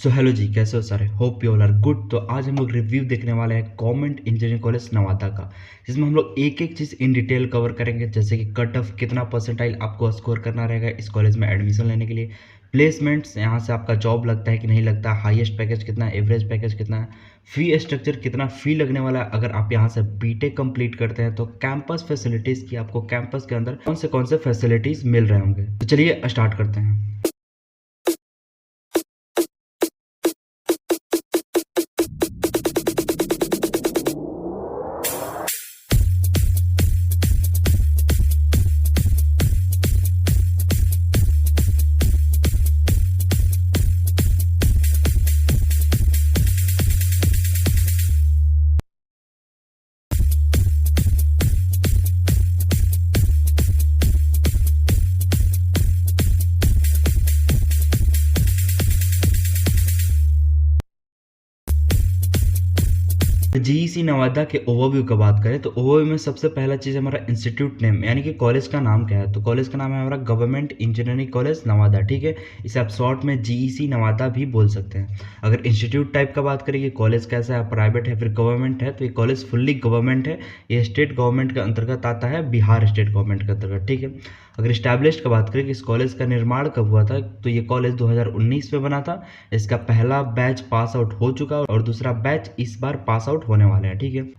So hello जी, कैसे हो सारे? Hope you all are good. तो आज हम लोग रिव्यू देखने वाले हैं गवर्नमेंट इंजीनियरिंग कॉलेज नवादा का, जिसमें हम लोग एक एक चीज़ इन डिटेल कवर करेंगे, जैसे कि कट ऑफ कितना परसेंटाइल आपको स्कोर करना रहेगा इस कॉलेज में एडमिशन लेने के लिए, प्लेसमेंट्स यहाँ से आपका जॉब लगता है कि नहीं लगता, हाईएस्ट पैकेज कितना है, एवरेज पैकेज कितना है, फी स्ट्रक्चर कितना फी लगने वाला है अगर आप यहाँ से बीटेक कंप्लीट करते हैं, तो कैंपस फैसिलिटीज़ की आपको कैंपस के अंदर कौन से फैसिलिटीज़ मिल रहे होंगे। तो चलिए स्टार्ट करते हैं। जीईसी नवादा के ओवरव्यू का बात करें तो ओवरव्यू में सबसे पहला चीज़ हमारा इंस्टीट्यूट नेम, यानी कि कॉलेज का नाम क्या है। तो कॉलेज का नाम है हमारा गवर्नमेंट इंजीनियरिंग कॉलेज नवादा, ठीक है। इसे आप शॉर्ट में जीईसी नवादा भी बोल सकते हैं। अगर इंस्टीट्यूट टाइप का बात करें कि कॉलेज कैसा है, प्राइवेट है फिर गवर्नमेंट है, तो ये कॉलेज फुल्ली गवर्नमेंट है। ये स्टेट गवर्नमेंट के अंतर्गत आता है, बिहार स्टेट गवर्नमेंट के अंतर्गत, ठीक है। अगर इस्टेब्लिश्ड का बात करें कि इस कॉलेज का निर्माण कब हुआ था, तो ये कॉलेज 2019 में बना था। इसका पहला बैच पास आउट हो चुका और दूसरा बैच इस बार पास आउट होने वाले हैं, ठीक है।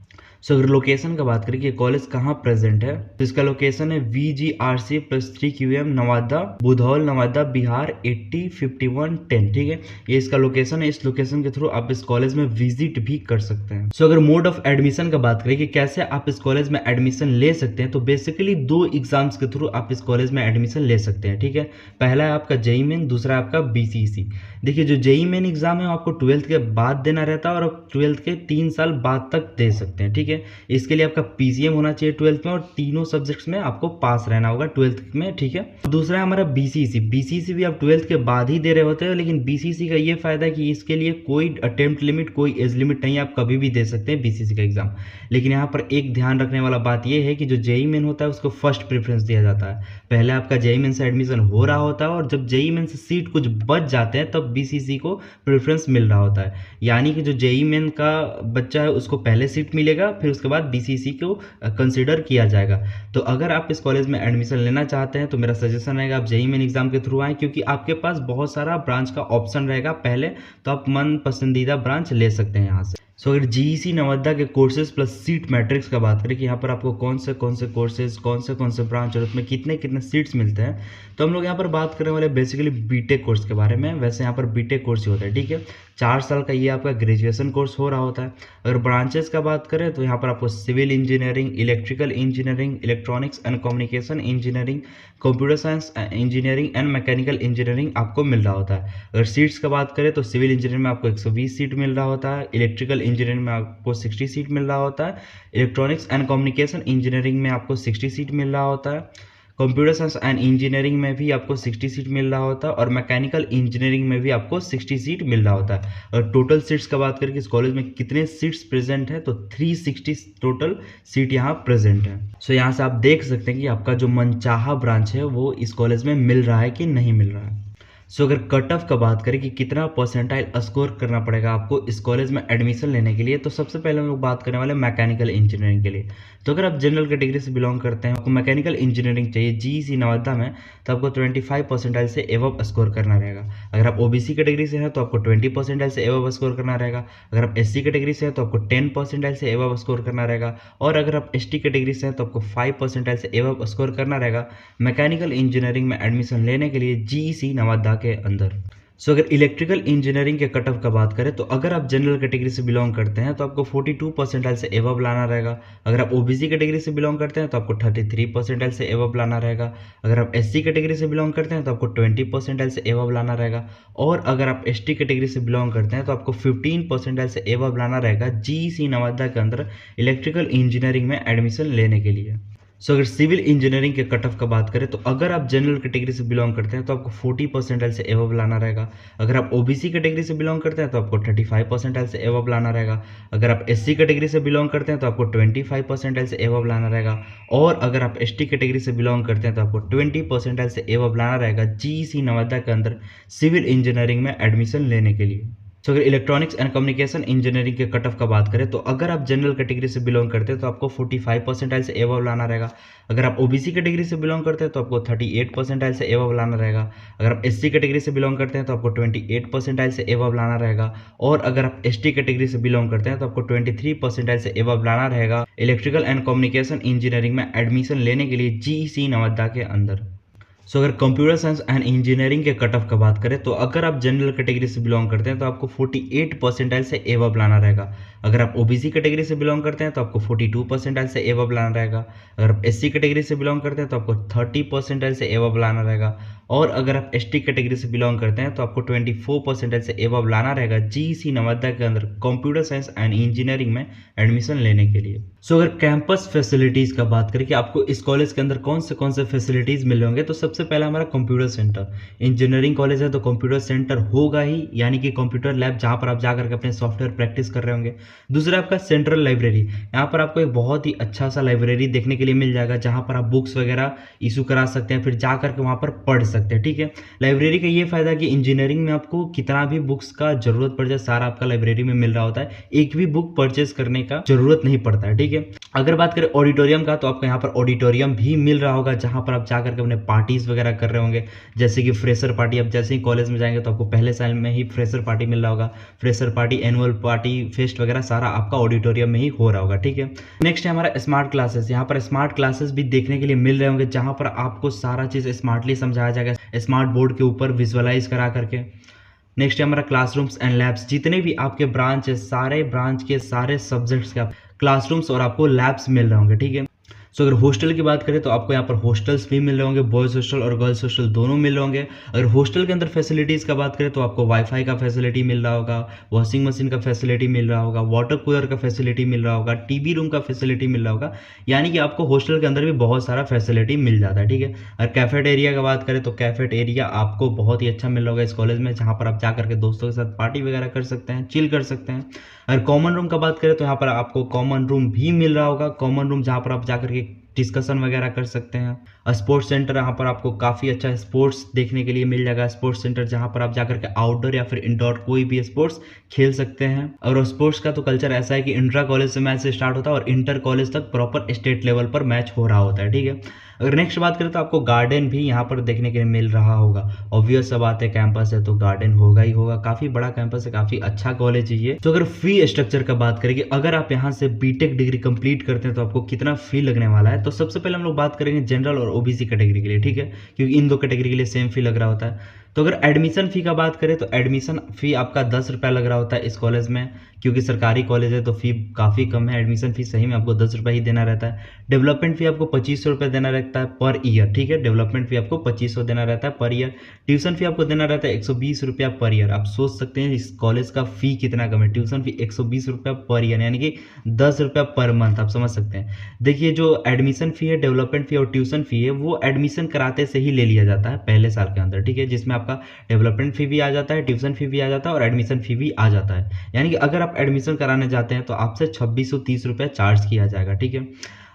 सो अगर लोकेशन का बात करें कि कॉलेज कहाँ प्रेजेंट है, तो इसका लोकेशन है VGRC +3 QM नवादा, बुधौल नवादा, बिहार 805110, ठीक है। ये इसका लोकेशन है। इस लोकेशन के थ्रू आप इस कॉलेज में विजिट भी कर सकते हैं। सो अगर मोड ऑफ एडमिशन का बात करें कि कैसे आप इस कॉलेज में एडमिशन ले सकते हैं, तो बेसिकली 2 एग्जाम्स के थ्रू आप इस कॉलेज में एडमिशन ले सकते हैं, ठीक है। पहला है आपका जेईई मेन, दूसरा है आपका BCEC। देखिए, जो जेईई मेन एग्जाम है आपको 12th के बाद देना रहता है और आप 12th के 3 साल बाद तक दे सकते हैं, ठीक है। इसके लिए आपका PCM होना चाहिए 12th में और तीनों सब्जेक्ट्स में आपको पास रहना होगा 12th में, ठीक है। दूसरा है हमारा BCEC भी आप 12th के बाद ही दे रहे होते हैं, लेकिन BCEC का ये फायदा है कि इसके लिए कोई अटेम्प्ट लिमिट, कोई एज लिमिट नहीं है, आप कभी भी दे सकते हैं BCEC का एग्जाम। लेकिन यहाँ पर एक ध्यान रखने वाला बात यह है कि जो जेईई मेन होता है उसको फर्स्ट प्रेफरेंस दिया जाता है। पहले आपका जेईई मेन से एडमिशन हो रहा होता है और जब जेईई मेन से सीट कुछ बच जाते हैं तब BCEC को प्रेफरेंस मिल रहा होता है। यानी कि जो जेईई मेन का बच्चा है उसको पहले सीट मिलेगा, फिर उसके बाद BCEC को कंसिडर किया जाएगा। तो अगर आप इस कॉलेज में एडमिशन लेना चाहते हैं तो मेरा सजेशन रहेगा आप जेईई मेन एग्जाम के थ्रू आएँ, क्योंकि आपके पास बहुत सारा ब्रांच का ऑप्शन रहेगा पहले, तो आप मन पसंदीदा ब्रांच ले सकते हैं यहाँ से। सो अगर जीईसी नवादा के कोर्सेज प्लस सीट मैट्रिक्स का बात करें कि यहाँ पर आपको कौन से कोर्सेज, कौन से ब्रांच और उसमें कितने कितने सीट्स मिलते हैं, तो हम लोग यहाँ पर बात करने वाले बेसिकली बीटेक कोर्स के बारे में। वैसे यहाँ पर बीटेक कोर्स ही होता है, ठीक है। 4 साल का ये आपका ग्रेजुएशन कोर्स हो रहा होता है। अगर ब्रांचेस का बात करें तो यहाँ पर आपको civil engineering, electrical engineering, electronics and communication engineering, computer science engineering and mechanical engineering आपको मिल रहा होता है। अगर सीट्स का बात करें तो सिविल इंजीनियरिंग में आपको 120 सीट मिल रहा होता है, इलेक्ट्रिकल इंजीनियरिंग में आपको 60 सीट मिल रहा होता है, इलेक्ट्रॉनिक्स एंड कम्युनिकेशन इंजीनियरिंग में आपको 60 सीट मिल रहा होता है, कंप्यूटर साइंस एंड इंजीनियरिंग में भी आपको 60 सीट मिल रहा होता है और मैकेनिकल इंजीनियरिंग में भी आपको 60 सीट मिल रहा होता है। और टोटल सीट्स का बात करके इस कॉलेज में कितने सीट्स प्रेजेंट है, तो 360 टोटल सीट यहाँ प्रेजेंट है। सो यहाँ से आप देख सकते हैं कि आपका जो मनचाहा ब्रांच है वो इस कॉलेज में मिल रहा है कि नहीं मिल रहा है। सो अगर कट ऑफ का बात करें कि कितना परसेंटाइल स्कोर करना पड़ेगा आपको इस कॉलेज में एडमिशन लेने के लिए, तो सबसे पहले हम लोग बात करने वाले मैकेनिकल इंजीनियरिंग के लिए। तो अगर आप जनरल कैटेगरी से बिलोंग करते हैं, आपको मैकेनिकल इंजीनियरिंग चाहिए जीईसी नवादा में, तो आपको 25 परसेंटाइल से एवब स्कोर करना रहेगा। अगर आप ओबीसी कैटेगरी से हैं तो आपको 20 परसेंटाइल से एवब स्कोर करना रहेगा। अगर आप एससी कैटेगरी से हैं तो आपको 10 परसेंटाइल से एवब स्कोर करना रहेगा। और अगर आप एसटी कैटेगरी से हैं तो आपको 5 परसेंटाइल से एवब स्कोर करना रहेगा मैकेनिकल इंजीनियरिंग में एडमिशन लेने के लिए जीईसी नवादा के अंदर। सो अगर इलेक्ट्रिकल इंजीनियरिंग के कट ऑफ का बात करें तो अगर आप जनरल कैटेगरी से बिलोंग करते हैं तो आपको 42 परसेंटाइल से एवब लाना रहेगा। अगर आप ओबीसी कैटेगरी से बिलोंग करते हैं तो आपको 33 परसेंटाइल से एवब लाना रहेगा। अगर आप एससी कैटेगरी से बिलोंग करते हैं तो आपको 20 परसेंटाइल से एवब लाना रहेगा। और अगर आप एसटी कैटेगरी से बिलोंग करते हैं तो आपको 15 परसेंटाइल से एवब लाना रहेगा जीईसी नवादा के अंदर इलेक्ट्रिकल इंजीनियरिंग में एडमिशन लेने के लिए। सो अगर सिविल इंजीनियरिंग के कट ऑफ का बात करें तो अगर आप जनरल कैटेगरी से बिलोंग करते हैं तो आपको 40 परसेंटाइल से एबव लाना रहेगा। अगर आप ओबीसी कैटेगरी से बिलोंग करते हैं तो आपको 35 परसेंटाइल से एबव लाना रहेगा। अगर आप एससी कैटेगरी से बिलोंग करते हैं तो आपको 25 परसेंटाइल से एबव लाना रहेगा। और अगर आप एसटी कैटेगरी से बिलोंग करते हैं तो आपको 20 परसेंटाइल से एबव लाना रहेगा जीईसी नवादा के अंदर सिविल इंजीनियरिंग में एडमिशन लेने के लिए। तो अगर इलेक्ट्रॉनिक्स एंड कम्युनिकेशन इंजीनियरिंग के कट ऑफ का बात करें तो अगर आप जनरल कैटेगरी से बिलोंग करते हैं तो आपको 45 परसेंटाइल से एबव लाना रहेगा। अगर आप ओबीसी कैटेगरी से बिलोंग करते हैं तो आपको 38 परसेंटाइल से एबव लाना रहेगा। अगर आप एससी कैटेगरी से बिलोंग करते हैं तो आपको 28 परसेंटाइल से एबव लाना रहेगा। और अगर आप एसटी कैटेगरी से बिलोंग करते हैं तो आपको 23 परसेंटाइल से एबव लाना रहेगा इलेक्ट्रिकल एंड कम्युनिकेशन इंजीनियरिंग में एडमिशन लेने के लिए जीईसी नवादा के अंदर। सो अगर कंप्यूटर साइंस एंड इंजीनियरिंग के कट ऑफ का बात करें तो अगर आप जनरल कैटेगरी से बिलोंग करते हैं तो आपको 48 परसेंटाइल से एबव लाना रहेगा। अगर आप ओबीसी कैटेगरी से बिलोंग करते हैं तो आपको 42 परसेंटाइल से एबव लाना रहेगा। अगर आप एससी कैटेगरी से बिलोंग करते हैं तो आपको 30 परसेंटाइल से एबव लाना रहेगा। और अगर आप एसटी कैटेगरी से बिलोंग करते हैं तो आपको 24 परसेंटाइल से एबव लाना रहेगा जीईसी नवादा के अंदर कंप्यूटर साइंस एंड इंजीनियरिंग में एडमिशन लेने के लिए। सो अगर कैंपस फैसिलिटीज का बात करें कि आपको इस कॉलेज के अंदर कौन से फैसिलिटीज मिल होंगे तो सबसे पहला हमारा कंप्यूटर सेंटर। इंजीनियरिंग कॉलेज है तो कंप्यूटर सेंटर होगा ही, यानी कि कंप्यूटर लैब जहां पर आप जाकर के अपने सॉफ्टवेयर प्रैक्टिस कर रहे होंगे। दूसरा आपका सेंट्रल लाइब्रेरी, यहाँ पर आपको एक बहुत ही अच्छा सा लाइब्रेरी देखने के लिए मिल जाएगा जहां पर आप बुक्स वगैरह इशू करा सकते हैं, फिर जा करके वहां पर पढ़ सकते हैं। ठीक है, लाइब्रेरी का ये फायदा कि इंजीनियरिंग में आपको कितना भी बुक्स का जरूरत पड़ जाए सारा आपका लाइब्रेरी में मिल रहा होता है, एक भी बुक परचेज करने का जरूरत नहीं पड़ता है। ठीक है, अगर बात करें ऑडिटोरियम का तो आपको यहाँ पर ऑडिटोरियम भी मिल रहा होगा जहां पर आप जाकर के अपने पार्टीज वगैरह कर रहे होंगे, जैसे कि फ्रेशर पार्टी। आप जैसे ही कॉलेज में जाएंगे तो आपको पहले साल में ही फ्रेशर पार्टी मिल रहा होगा, fresher party, annual party, fest वगैरह सारा आपका ऑडिटोरियम में ही हो रहा होगा। ठीक है, नेक्स्ट है हमारा स्मार्ट क्लासेस। यहाँ पर स्मार्ट क्लासेस भी देखने के लिए मिल रहे होंगे जहां पर आपको सारा चीज स्मार्टली समझाया जाएगा, स्मार्ट बोर्ड के ऊपर विजुअलाइज करा करके। नेक्स्ट है हमारा क्लासरूम्स एंड लैब्स। जितने भी आपके ब्रांच है, सारे ब्रांच के सारे सब्जेक्ट्स के क्लासरूम्स और आपको लैब्स मिल रहे होंगे। ठीक है, सो अगर हॉस्टल की बात करें तो आपको यहाँ पर हॉस्टल्स भी मिल रहे होंगे, बॉयज़ हॉस्टल और गर्ल्स हॉस्टल दोनों मिल रहे होंगे। अगर हॉस्टल के अंदर फैसिलिटीज़ का बात करें तो आपको वाईफाई का फैसिलिटी मिल रहा होगा, वॉशिंग मशीन का फैसिलिटी मिल रहा होगा, वाटर कूलर का फैसिलिटी मिल रहा होगा, टीवी रूम का फैसिलिटी मिल रहा होगा, यानी कि आपको हॉस्टल के अंदर भी बहुत सारा फैसिलिटी मिल जाता है। ठीक है, अगर कैफेट एरिया की बात करें तो कैफेट एरिया आपको बहुत ही अच्छा मिल रहा होगा इस कॉलेज में, जहाँ पर आप जाकर के दोस्तों के साथ पार्टी वगैरह कर सकते हैं, चिल कर सकते हैं। अगर कॉमन रूम का बात करें तो यहाँ पर आपको कॉमन रूम भी मिल रहा होगा, कॉमन रूम जहाँ पर आप जाकर के डिस्कशन वगैरह कर सकते हैं। स्पोर्ट्स सेंटर, यहाँ पर आपको काफ़ी अच्छा स्पोर्ट्स देखने के लिए मिल जाएगा, स्पोर्ट्स सेंटर जहाँ पर आप जाकर के आउटडोर या फिर इंडोर कोई भी स्पोर्ट्स खेल सकते हैं। और स्पोर्ट्स का तो कल्चर ऐसा है कि इंट्रा कॉलेज से मैच स्टार्ट होता है और इंटर कॉलेज तक प्रॉपर स्टेट लेवल पर मैच हो रहा होता है। ठीक है, अगर नेक्स्ट बात करें तो आपको गार्डन भी यहाँ पर देखने के लिए मिल रहा होगा। ऑब्वियस सा बात है, कैंपस है तो गार्डन होगा ही होगा, काफ़ी बड़ा कैंपस है, काफ़ी अच्छा कॉलेज है ये। तो अगर फी स्ट्रक्चर का बात करें कि अगर आप यहाँ से बीटेक डिग्री कंप्लीट करते हैं तो आपको कितना फी लगने वाला है, तो सबसे पहले हम लोग बात करेंगे जनरल और ओबीसी कैटेगरी के लिए। ठीक है, क्योंकि इन दो कैटेगरी के लिए सेम फी लग रहा होता है। तो अगर एडमिशन फ़ी का बात करें तो एडमिशन फ़ी आपका 10 रुपये लग रहा होता है इस कॉलेज में, क्योंकि सरकारी कॉलेज है तो फ़ी काफ़ी कम है। एडमिशन फ़ी सही में आपको 10 रुपये ही देना रहता है। डेवलपमेंट फ़ी आपको 2500 रुपये देना रहता है पर ईयर। ठीक है, डेवलपमेंट फ़ी आपको 2500 देना रहता है पर ईयर। ट्यूशन फ़ी आपको देना रहता है 120 रुपया पर ईयर। आप सोच सकते हैं इस कॉलेज का फ़ी कितना कम है, ट्यूशन फ़ी 120 रुपया पर ईयर, यानी कि 10 रुपया पर मंथ। आप समझ सकते हैं। देखिए, जो एडमिशन फ़ी है, डेवलपमेंट फ़ी और ट्यूशन फ़ी है, वो एडमिशन कराते से ही ले लिया जाता है पहले साल के अंदर। ठीक है, जिसमें आपका डेवलपमेंट फ़ी भी आ जाता है, ट्यूशन फ़ी भी आ जाता है और एडमिशन फ़ी भी आ जाता है। यानी कि अगर आप एडमिशन कराने जाते हैं तो आपसे 2630 रुपये चार्ज किया जाएगा। ठीक है,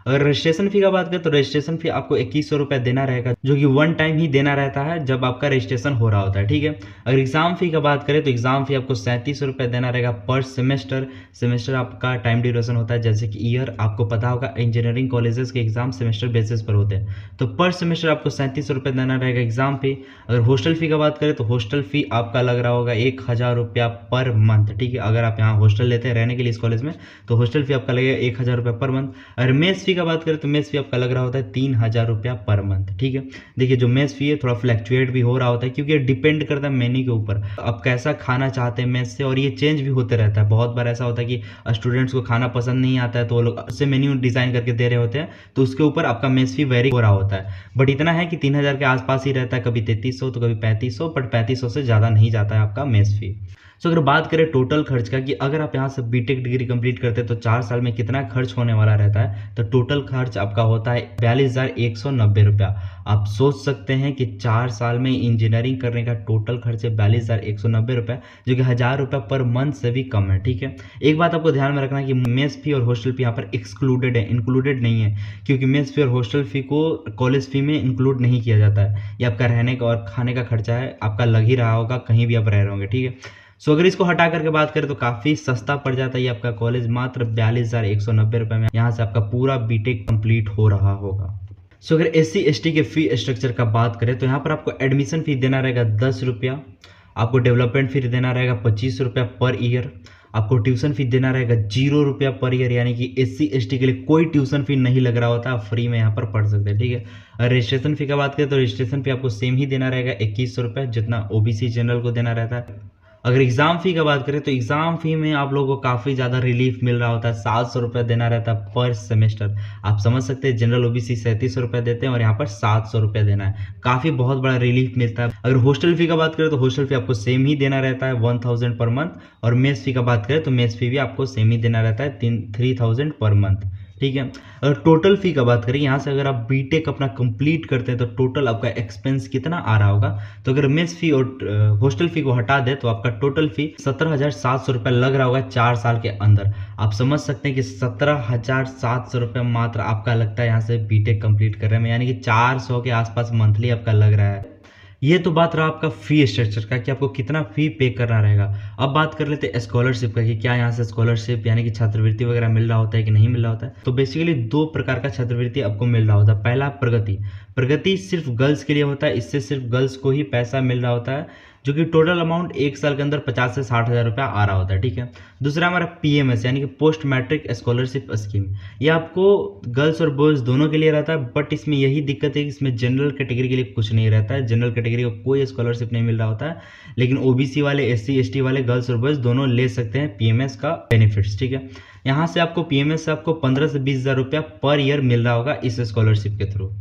अगर रजिस्ट्रेशन फ़ी का बात करें तो रजिस्ट्रेशन फ़ी आपको 2100 रुपये देना रहेगा, जो कि वन टाइम ही देना रहता है जब आपका रजिस्ट्रेशन हो रहा होता है। ठीक है, अगर एग्ज़ाम फ़ी का बात करें तो एग्ज़ाम फ़ी आपको 3700 रुपये देना रहेगा पर सेमेस्टर। सेमेस्टर आपका टाइम ड्यूरेशन होता है, जैसे कि ईयर आपको पता होगा इंजीनियरिंग कॉलेजेस के एग्जाम सेमेस्टर बेसिस पर होते हैं, तो पर सेमेस्टर आपको 3700 रुपये देना रहेगा एग्जाम फ़ी। अगर हॉस्टल फ़ी का बात करें तो हॉस्टल फ़ी आपका लग रहा होगा 1000 रुपया पर मंथ। ठीक है, अगर आप यहाँ हॉस्टल लेते हैं रहने के लिए इस कॉलेज में तो हॉस्टल फ़ी आपका लगेगा 1000 रुपये पर मंथ। अगर मेस फ़ी का बात करें तो मेस फ़ी आपका लग रहा होता है 3000 रुपया पर मंथ। ठीक है, देखिए जो मेस फ़ी है थोड़ा फ्लैक्चुएट भी हो रहा होता है, क्योंकि डिपेंड करता है मेन्यू के ऊपर, आप कैसा खाना चाहते हैं मेस से, और ये चेंज भी होते रहता है। बहुत बार ऐसा होता है कि स्टूडेंट्स को खाना पसंद नहीं आता है तो वो लोग उससे मेन्यू डिज़ाइन करके दे रहे होते हैं, तो उसके ऊपर आपका मेस फ़ी वेरी हो रहा होता है। बट इतना है कि 3000 के आसपास ही रहता है, कभी 3300 तो कभी 3500, बट 3500 से ज़्यादा नहीं जाता है आपका मेस फ़ी। सो अगर बात करें टोटल खर्च का कि अगर आप यहाँ से बीटेक डिग्री कंप्लीट करते हैं तो 4 साल में कितना खर्च होने वाला रहता है, तो टोटल खर्च आपका होता है 42,190 रुपया। आप सोच सकते हैं कि 4 साल में इंजीनियरिंग करने का टोटल खर्च है 42,190 रुपये, जो कि 1000 रुपये पर मंथ से भी कम है। ठीक है, एक बात आपको ध्यान में रखना है कि मेस फी और हॉस्टल फी यहाँ पर एक्सक्लूडेड है, इंक्लूडेड नहीं है, क्योंकि मेस फी और हॉस्टल फी को कॉलेज फी में इंक्लूड नहीं किया जाता है। ये आपका रहने का और खाने का खर्चा है, आपका लग ही रहा होगा कहीं भी आप रह रहे होंगे। ठीक है, सो अगर इसको हटा करके बात करें तो काफ़ी सस्ता पड़ जाता है ये आपका कॉलेज, मात्र 42,190 रुपये में यहाँ से आपका पूरा बीटेक कंप्लीट हो रहा होगा। सो अगर SC ST के फी स्ट्रक्चर का बात करें तो यहाँ पर आपको एडमिशन फ़ी देना रहेगा 10 रुपया, आपको डेवलपमेंट फ़ी देना रहेगा 25 रुपया पर ईयर, आपको ट्यूशन फ़ी देना रहेगा 0 रुपया पर ईयर, यानी कि SC ST के लिए कोई ट्यूशन फ़ी नहीं लग रहा होता, आप फ्री में यहाँ पर पढ़ सकते हैं। ठीक है, अगर रजिस्ट्रेशन फ़ी का बात करें तो रजिस्ट्रेशन फ़ी आपको सेम ही देना रहेगा 2100 रुपये, जितना OBC जनरल को देना रहता है। अगर एग्ज़ाम फ़ी का बात करें तो एग्ज़ाम फ़ी में आप लोगों को काफ़ी ज़्यादा रिलीफ मिल रहा होता है, 700 रुपये देना रहता है पर सेमेस्टर। आप समझ सकते हैं जनरल OBC 3700 रुपये देते हैं और यहाँ पर 700 रुपये देना है, काफ़ी बहुत बड़ा रिलीफ मिलता है। अगर हॉस्टल फ़ी का बात करें तो हॉस्टल फ़ी आपको सेम ही देना रहता है 1000 पर मंथ, और मेस फ़ी का बात करें तो मेस फ़ी भी आपको सेम ही देना रहता है 3000 पर मंथ। ठीक है, अगर टोटल फ़ी का बात करें यहाँ से अगर आप बीटेक अपना कंप्लीट करते हैं तो टोटल आपका एक्सपेंस कितना आ रहा होगा, तो अगर मेस फ़ी और हॉस्टल फ़ी को हटा दे तो आपका टोटल फ़ी 17,700 रुपये लग रहा होगा 4 साल के अंदर। आप समझ सकते हैं कि 17,700 रुपये मात्र आपका लगता है यहाँ से बीटेक कंप्लीट करने में, यानी कि 400 के आसपास मंथली आपका लग रहा है। ये तो बात रहा आपका फ़ी स्ट्रक्चर का कि आपको कितना फ़ी पे करना रहेगा। अब बात कर लेते हैं स्कॉलरशिप का कि क्या यहाँ से स्कॉलरशिप यानी कि छात्रवृत्ति वगैरह मिल रहा होता है कि नहीं मिल रहा होता है। तो बेसिकली 2 प्रकार का छात्रवृत्ति आपको मिल रहा होता है। पहला प्रगति, प्रगति सिर्फ गर्ल्स के लिए होता है, इससे सिर्फ गर्ल्स को ही पैसा मिल रहा होता है, जो कि टोटल अमाउंट 1 साल के अंदर 50 से 60 हज़ार रुपया आ रहा होता है। ठीक है, दूसरा हमारा PMS यानी कि पोस्ट मैट्रिक स्कॉलरशिप स्कीम, ये आपको गर्ल्स और बॉयज़ दोनों के लिए रहता है, बट इसमें यही दिक्कत है कि इसमें जनरल कैटेगरी के लिए कुछ नहीं रहता है, जनरल कैटेगरी को कोई स्कॉलरशिप नहीं मिल रहा होता है, लेकिन OBC वाले SC ST वाले गर्ल्स और बॉयज़ दोनों ले सकते हैं PMS का बेनिफिट्स। ठीक है, यहाँ से आपको PMS से आपको 15 से 20 हज़ार रुपया पर ईयर मिल रहा होगा इस स्कॉलरशिप के थ्रू।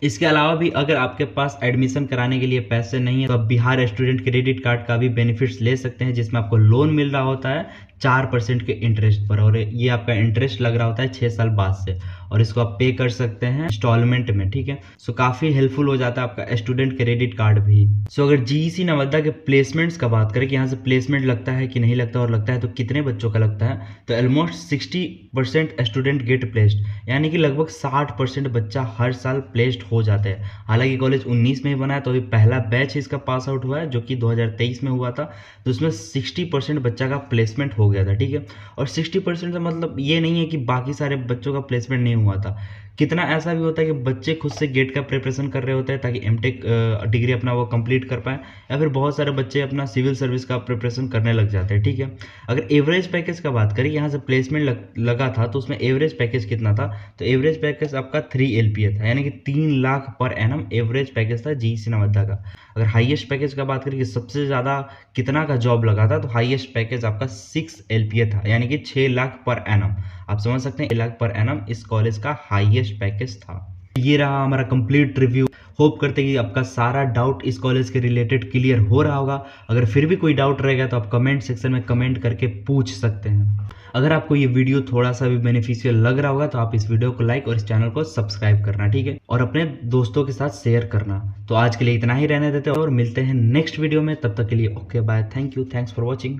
इसके अलावा भी अगर आपके पास एडमिशन कराने के लिए पैसे नहीं है तो आप बिहार स्टूडेंट क्रेडिट कार्ड का भी बेनिफिट्स ले सकते हैं, जिसमें आपको लोन मिल रहा होता है 4% के इंटरेस्ट पर, और ये आपका इंटरेस्ट लग रहा होता है 6 साल बाद से, और इसको आप पे कर सकते हैं इंस्टॉलमेंट में। ठीक है, सो काफ़ी हेल्पफुल हो जाता है आपका स्टूडेंट क्रेडिट कार्ड भी। सो अगर GEC नवादा के प्लेसमेंट्स का बात करें कि यहाँ से प्लेसमेंट लगता है कि नहीं लगता और लगता है तो कितने बच्चों का लगता है, तो ऑलमोस्ट 60% स्टूडेंट गेट प्लेस्ड, यानी कि लगभग 60% बच्चा हर साल प्लेस्ड हो जाते हैं। हालांकि कॉलेज 19 में ही बना है, तो अभी पहला बैच इसका पास आउट हुआ है जो कि 2023 में हुआ था, तो उसमें 60% बच्चा का प्लेसमेंट हो गया था। ठीक है, और 60% का मतलब ये नहीं है कि बाकी सारे बच्चों का प्लेसमेंट नहीं हुआ था, कितना ऐसा भी होता है कि बच्चे खुद से गेट का प्रिपरेशन कर रहे होते हैं ताकि MTech डिग्री अपना वो कंप्लीट कर पाएँ, या फिर बहुत सारे बच्चे अपना सिविल सर्विस का प्रिपरेशन करने लग जाते हैं। ठीक है, अगर एवरेज पैकेज का बात करें, यहाँ से प्लेसमेंट लगा था तो उसमें एवरेज पैकेज कितना था, तो एवरेज पैकेज आपका 3 LPA था, यानी कि 3 lakh per annum average package था GEC नवादा का। अगर हाईएस्ट पैकेज का बात करें कि सबसे ज़्यादा कितना का जॉब लगा था, तो हाईएस्ट पैकेज आपका 6 LPA था, यानी कि 6 लाख पर एनम। आप समझ सकते हैं 1 लाख पर एनम इस कॉलेज का हाईएस्ट पैकेज था। ये रहा हमारा कंप्लीट रिव्यू। होप करते हैं कि आपका सारा डाउट इस कॉलेज के रिलेटेड क्लियर हो रहा होगा। अगर फिर भी कोई डाउट रहेगा तो आप कमेंट सेक्शन में कमेंट करके पूछ सकते हैं। अगर आपको ये वीडियो थोड़ा सा भी बेनिफिशियल लग रहा होगा तो आप इस वीडियो को लाइक और इस चैनल को सब्सक्राइब करना, ठीक है, और अपने दोस्तों के साथ शेयर करना। तो आज के लिए इतना ही रहने देते हैं और मिलते हैं नेक्स्ट वीडियो में। तब तक के लिए okay bye, thank you, thanks for watching.